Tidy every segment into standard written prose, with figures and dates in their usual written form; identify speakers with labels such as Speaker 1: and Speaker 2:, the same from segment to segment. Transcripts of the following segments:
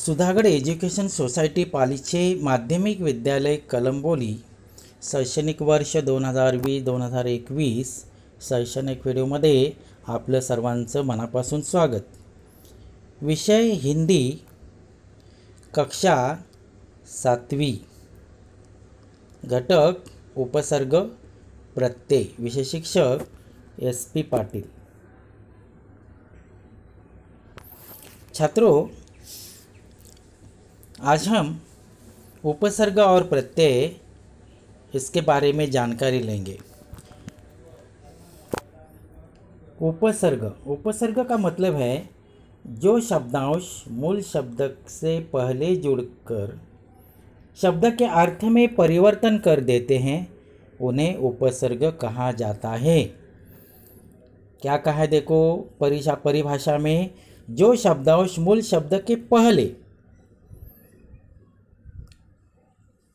Speaker 1: Sudhagad education society पालीचे माध्यमिक विद्यालय कलंबोली शैक्षणिक वर्ष 2020-2021 शैक्षणिक व्हिडिओमध्ये आपलं सर्वांचं मनापासून स्वागत। विषय हिंदी, कक्षा 7वी, घटक उपसर्ग प्रत्यय, विषय शिक्षक SP पाटिल। छात्रों, आज हम उपसर्ग और प्रत्यय इसके बारे में जानकारी लेंगे। उपसर्ग का मतलब है जो शब्दांश मूल शब्द से पहले जुड़कर शब्द के अर्थ में परिवर्तन कर देते हैं, उन्हें उपसर्ग कहा जाता है। क्या कहा है देखो परिभाषा में, जो शब्दांश मूल शब्द के पहले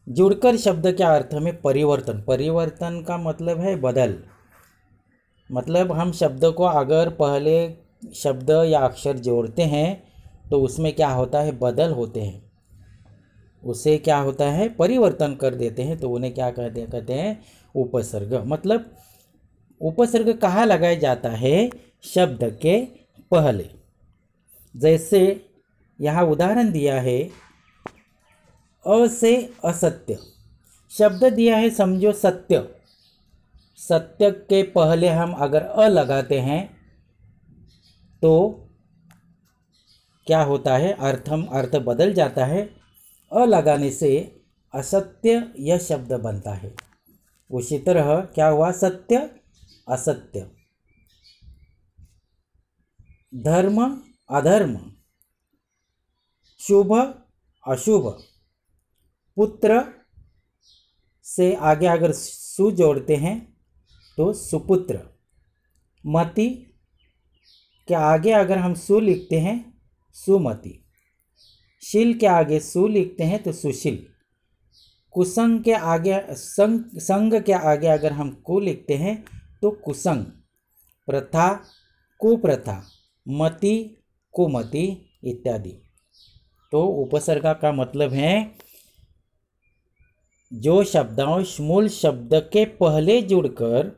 Speaker 1: जुड़कर शब्द के अर्थ में परिवर्तन का मतलब है बदल। मतलब हम शब्द को अगर पहले शब्द या अक्षर जोड़ते हैं तो उसमें क्या होता है, बदल होते हैं, उसे क्या होता है, परिवर्तन कर देते हैं, तो उन्हें क्या कहते हैं, उपसर्ग। मतलब उपसर्ग कहाँ लगाया जाता है, शब्द के पहले। जैसे यहाँ उदाहरण दिया है, अ से असत्य, शब्द दिया है, समझो सत्य। सत्य के पहले हम अगर अ लगाते हैं तो क्या होता है, अर्थ बदल जाता है। अ लगाने से असत्य यह शब्द बनता है। उसी तरह क्या हुआ, सत्य असत्य, धर्म अधर्म, शुभ अशुभ, पुत्र से आगे अगर सु जोड़ते हैं तो सुपुत्र, मति के आगे अगर हम सु लिखते हैं सुमति, शील के आगे सु लिखते हैं तो सुशील, कुसंग के आगे संग के आगे अगर हम कु लिखते हैं तो कुसंग, प्रथा कुप्रथा, मति कुमति इत्यादि। तो उपसर्ग का मतलब है जो शब्दांश मूल शब्द के पहले जुड़कर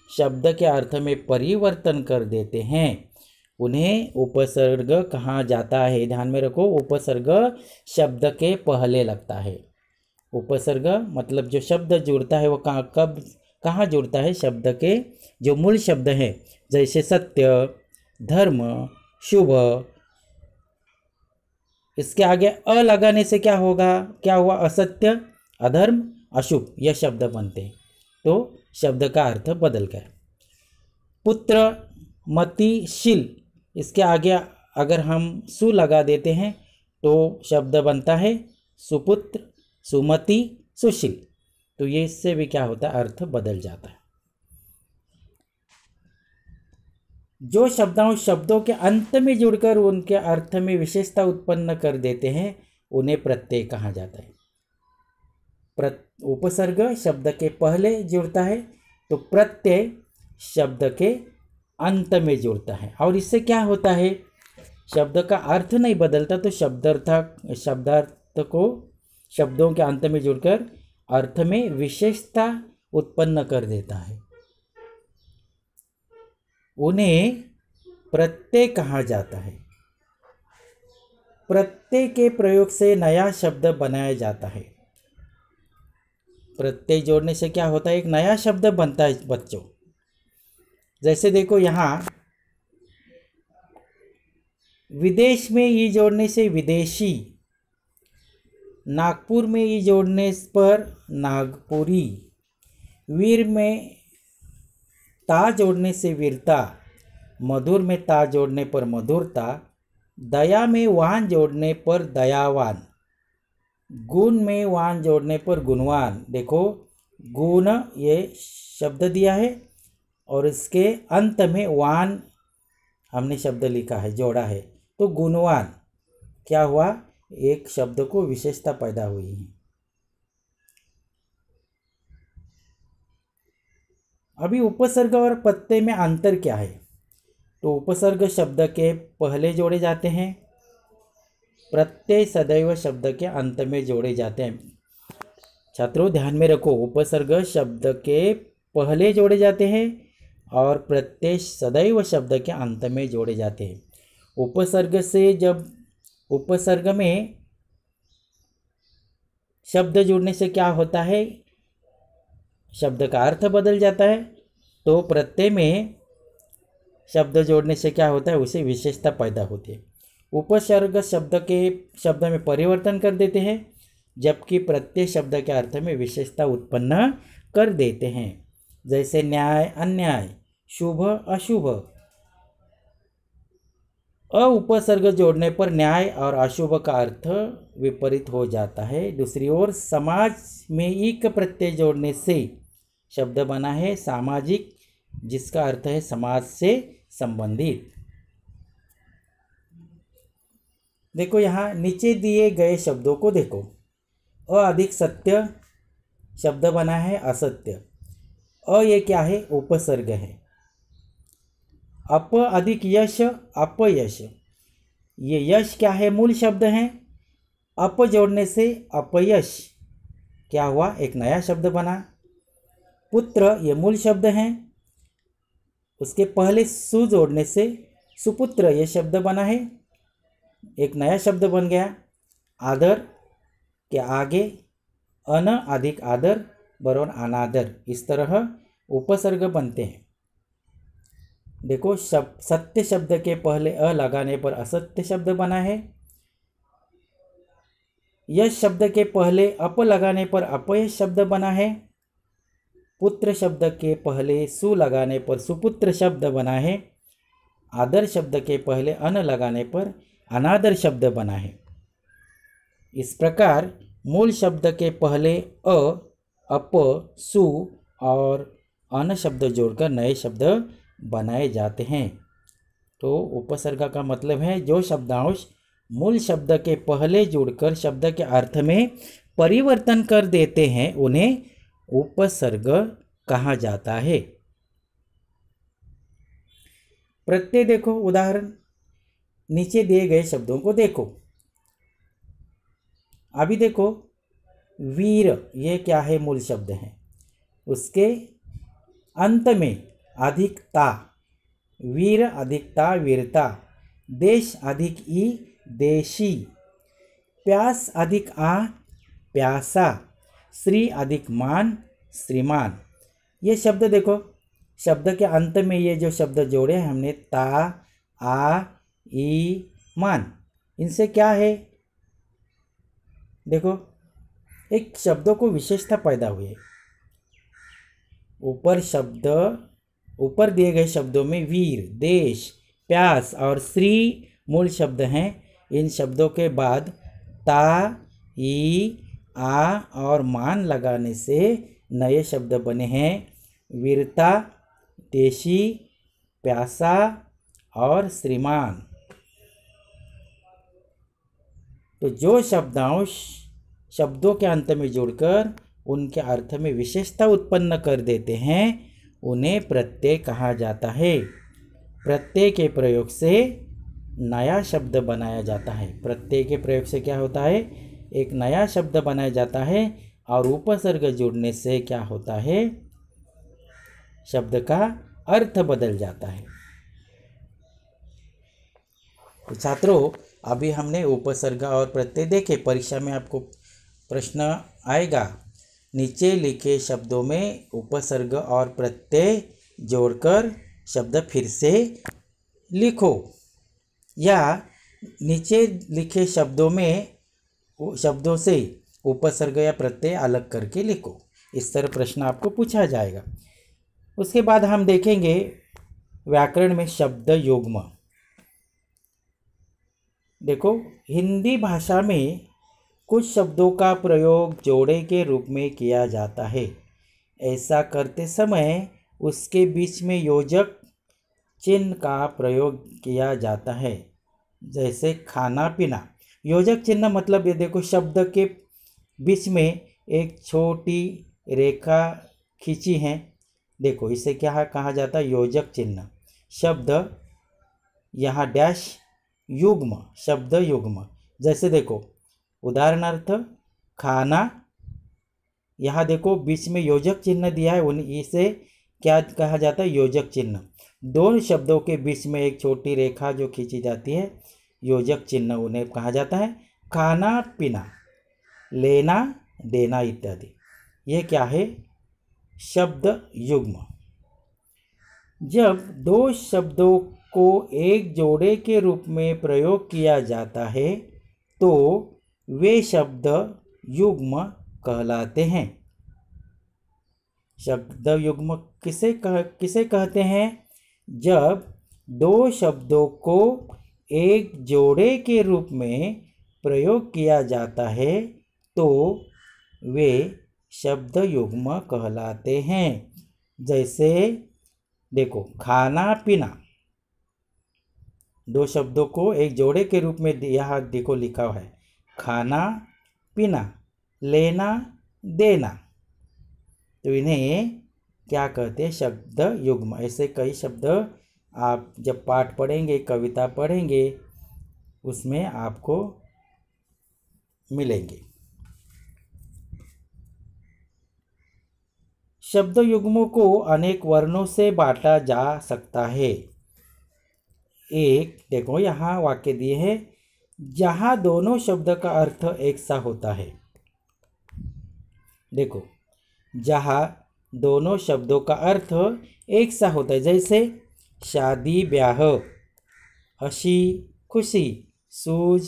Speaker 1: शब्द के अर्थ में परिवर्तन कर देते हैं, उन्हें उपसर्ग कहा जाता है। ध्यान में रखो, उपसर्ग शब्द के पहले लगता है। उपसर्ग मतलब जो शब्द जुड़ता है वो कहाँ जुड़ता है, शब्द के जो मूल शब्द हैं, जैसे सत्य, धर्म, शुभ, इसके आगे अ लगाने से क्या होगा, क्या हुआ, असत्य अधर्म अशुभ, यह शब्द बनते हैं। तो शब्द का अर्थ बदल गया। पुत्र, मति, शील, इसके आगे अगर हम सु लगा देते हैं तो शब्द बनता है सुपुत्र, सुमति, सुशील। तो ये इससे भी क्या होता है, अर्थ बदल जाता है। जो शब्दांश शब्दों के अंत में जुड़कर उनके अर्थ में विशेषता उत्पन्न कर देते हैं, उन्हें प्रत्यय कहा जाता है। उपसर्ग शब्द के पहले जुड़ता है तो प्रत्यय शब्द के अंत में जुड़ता है। और इससे क्या होता है, शब्द का अर्थ नहीं बदलता, तो शब्दार्थ को शब्दों के अंत में जुड़कर अर्थ में विशेषता उत्पन्न कर देता है, उन्हें प्रत्यय कहा जाता है। प्रत्यय के प्रयोग से नया शब्द बनाया जाता है। प्रत्यय जोड़ने से क्या होता है, एक नया शब्द बनता है बच्चों। जैसे देखो यहाँ विदेश में ई जोड़ने से विदेशी, नागपुर में ई जोड़ने पर नागपुरी, वीर में ता जोड़ने से वीरता, मधुर में ता जोड़ने पर मधुरता, दया में वान जोड़ने पर दयावान, गुण में वान जोड़ने पर गुणवान। देखो गुण ये शब्द दिया है और इसके अंत में वान हमने शब्द लिखा है, जोड़ा है, तो गुणवान क्या हुआ, एक शब्द को विशेषता पैदा हुई है। अभी उपसर्ग और प्रत्यय में अंतर क्या है, तो उपसर्ग शब्द के पहले जोड़े जाते हैं प्रत्यय सदैव शब्द के अंत में जोड़े जाते हैं। छात्रों ध्यान में रखो, उपसर्ग शब्द के पहले जोड़े जाते हैं और प्रत्यय सदैव शब्द के अंत में जोड़े जाते हैं। उपसर्ग से जब उपसर्ग में शब्द जुड़ने से क्या होता है, शब्द का अर्थ बदल जाता है। तो प्रत्यय में शब्द जोड़ने से क्या होता है, उसे विशेषता पैदा होती है। उपसर्ग शब्द में परिवर्तन कर देते हैं, जबकि प्रत्यय शब्द के अर्थ में विशेषता उत्पन्न कर देते हैं। जैसे न्याय अन्याय, शुभ अशुभ। उपसर्ग जोड़ने पर न्याय और अशुभ का अर्थ विपरीत हो जाता है। दूसरी ओर समाज में इक प्रत्यय जोड़ने से शब्द बना है सामाजिक, जिसका अर्थ है समाज से संबंधित। देखो यहाँ नीचे दिए गए शब्दों को देखो। अधिक सत्य शब्द बना है असत्य। ये क्या है, उपसर्ग है। अधिक यश अपयश, ये यश क्या है, मूल शब्द है। जोड़ने से अपयश क्या हुआ, एक नया शब्द बना। पुत्र ये मूल शब्द है, उसके पहले सु जोड़ने से सुपुत्र ये शब्द बना है, एक नया शब्द बन गया। आदर के आगे अन अधिक आदर बरोबर अनादर, इस तरह उपसर्ग बनते हैं। देखो सत्य शब्द के पहले लगाने पर असत्य शब्द बना है। यश शब्द के पहले लगाने पर अपयश शब्द बना है। पुत्र शब्द के पहले सु लगाने पर सुपुत्र शब्द बना है। आदर शब्द के पहले अन लगाने पर अनादर शब्द बना है। इस प्रकार मूल शब्द के पहले अप, सु और अन शब्द जोड़कर नए शब्द बनाए जाते हैं। तो उपसर्ग का मतलब है जो शब्दांश मूल शब्द के पहले जुड़कर शब्द के अर्थ में परिवर्तन कर देते हैं, उन्हें उपसर्ग कहा जाता है। प्रत्यय देखो, उदाहरण नीचे दिए गए शब्दों को देखो। अभी देखो वीर, ये क्या है, मूल शब्द है। उसके अंत में अधिक ता, वीर अधिक ता वीरता। देश अधिक ई देशी। प्यास अधिक आ प्यासा। श्री अधिक मान श्रीमान। ये शब्द देखो, शब्द के अंत में ये जो शब्द जोड़े हैं हमने, ता आ ई मान, इनसे क्या है, देखो एक शब्दों को विशेषता पैदा हुई है। ऊपर दिए गए शब्दों में वीर, देश, प्यास और श्री मूल शब्द हैं। इन शब्दों के बाद ता, ई, आ और मान लगाने से नए शब्द बने हैं। वीरता, देशी, प्यासा और श्रीमान। तो जो शब्दांश शब्दों के अंत में जोड़कर उनके अर्थ में विशेषता उत्पन्न कर देते हैं, उन्हें प्रत्यय कहा जाता है। प्रत्यय के प्रयोग से नया शब्द बनाया जाता है। प्रत्यय के प्रयोग से क्या होता है, एक नया शब्द बनाया जाता है और उपसर्ग जुड़ने से क्या होता है, शब्द का अर्थ बदल जाता है। तो छात्रों अभी हमने उपसर्ग और प्रत्यय देखे। परीक्षा में आपको प्रश्न आएगा, नीचे लिखे शब्दों में उपसर्ग और प्रत्यय जोड़कर शब्द फिर से लिखो, या नीचे लिखे शब्दों से उपसर्ग या प्रत्यय अलग करके लिखो। इस तरह प्रश्न आपको पूछा जाएगा। उसके बाद हम देखेंगे व्याकरण में शब्द युग्म। देखो हिंदी भाषा में कुछ शब्दों का प्रयोग जोड़े के रूप में किया जाता है। ऐसा करते समय उसके बीच में योजक चिन्ह का प्रयोग किया जाता है। जैसे खाना पीना, योजक चिन्ह मतलब ये देखो शब्द के बीच में एक छोटी रेखा खींची है, देखो इसे क्या कहा जाता है, योजक चिन्ह। शब्द यहाँ डैश युग्म, शब्द युग्म, जैसे देखो उदाहरणार्थ खाना, यहाँ देखो बीच में योजक चिन्ह दिया है, इसे क्या कहा जाता है? योजक चिन्ह। दोनों शब्दों के बीच में एक छोटी रेखा जो खींची जाती है, योजक चिन्ह उन्हें कहा जाता है। खाना पीना, लेना देना इत्यादि, ये क्या है? शब्द युग्म। जब दो शब्दों को एक जोड़े के रूप में प्रयोग किया जाता है तो वे शब्द युग्म कहलाते हैं। शब्द युग्म किसे कहते हैं? जब दो शब्दों को एक जोड़े के रूप में प्रयोग किया जाता है तो वे शब्द युग्म कहलाते हैं। जैसे देखो खाना पीना, दो शब्दों को एक जोड़े के रूप में यहाँ देखो लिखा हुआ है, खाना पीना, लेना देना, तो इन्हें क्या कहते हैं? शब्द युग्म। ऐसे कई शब्द आप जब पाठ पढ़ेंगे, कविता पढ़ेंगे, उसमें आपको मिलेंगे। शब्द युग्मों को अनेक वर्णों से बांटा जा सकता है। एक देखो यहाँ वाक्य दिए हैं, जहाँ दोनों शब्द का अर्थ एक सा होता है। देखो जहाँ दोनों शब्दों का अर्थ एक सा होता है, जैसे शादी ब्याह, हंसी खुशी, सूझ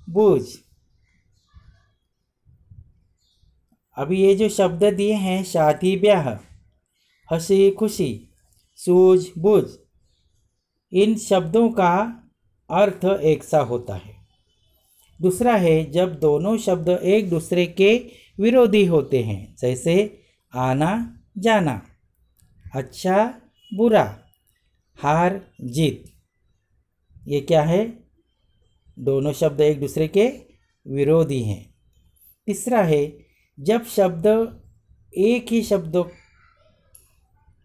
Speaker 1: बूझ। अभी ये जो शब्द दिए हैं, शादी ब्याह, हंसी खुशी, सूझ बूझ, इन शब्दों का अर्थ एक सा होता है। दूसरा है जब दोनों शब्द एक दूसरे के विरोधी होते हैं, जैसे आना जाना, अच्छा बुरा, हार जीत। ये क्या है? दोनों शब्द एक दूसरे के विरोधी हैं। तीसरा है जब शब्द एक ही शब्द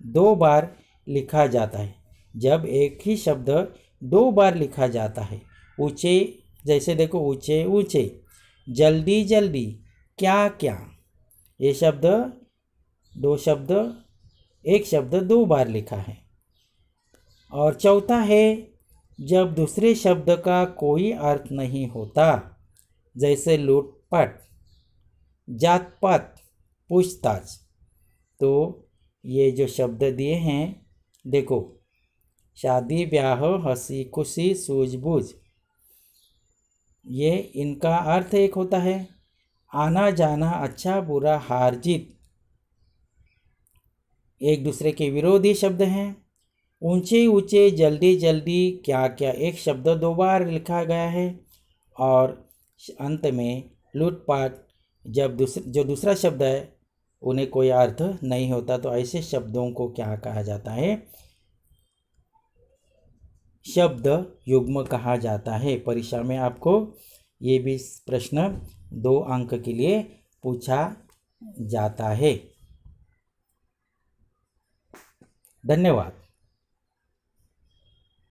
Speaker 1: दो बार लिखा जाता है। जब एक ही शब्द दो बार लिखा जाता है, ऊंचे, जैसे देखो ऊंचे ऊंचे, जल्दी जल्दी, क्या क्या, ये शब्द एक शब्द दो बार लिखा है। और चौथा है जब दूसरे शब्द का कोई अर्थ नहीं होता, जैसे लूटपाट, जात पात, पूछताछ। तो ये जो शब्द दिए हैं, देखो शादी ब्याह, हंसी खुशी, सूझबूझ, ये इनका अर्थ एक होता है। आना जाना, अच्छा बुरा, हार जीत, एक दूसरे के विरोधी शब्द हैं। ऊंचे ऊंचे, जल्दी जल्दी, क्या क्या, एक शब्द दो बार लिखा गया है। और अंत में लूटपाट, जब जो दूसरा शब्द है उन्हें कोई अर्थ नहीं होता, तो ऐसे शब्दों को क्या कहा जाता है? शब्द युग्म कहा जाता है। परीक्षा में आपको ये भी प्रश्न 2 अंक के लिए पूछा जाता है। धन्यवाद।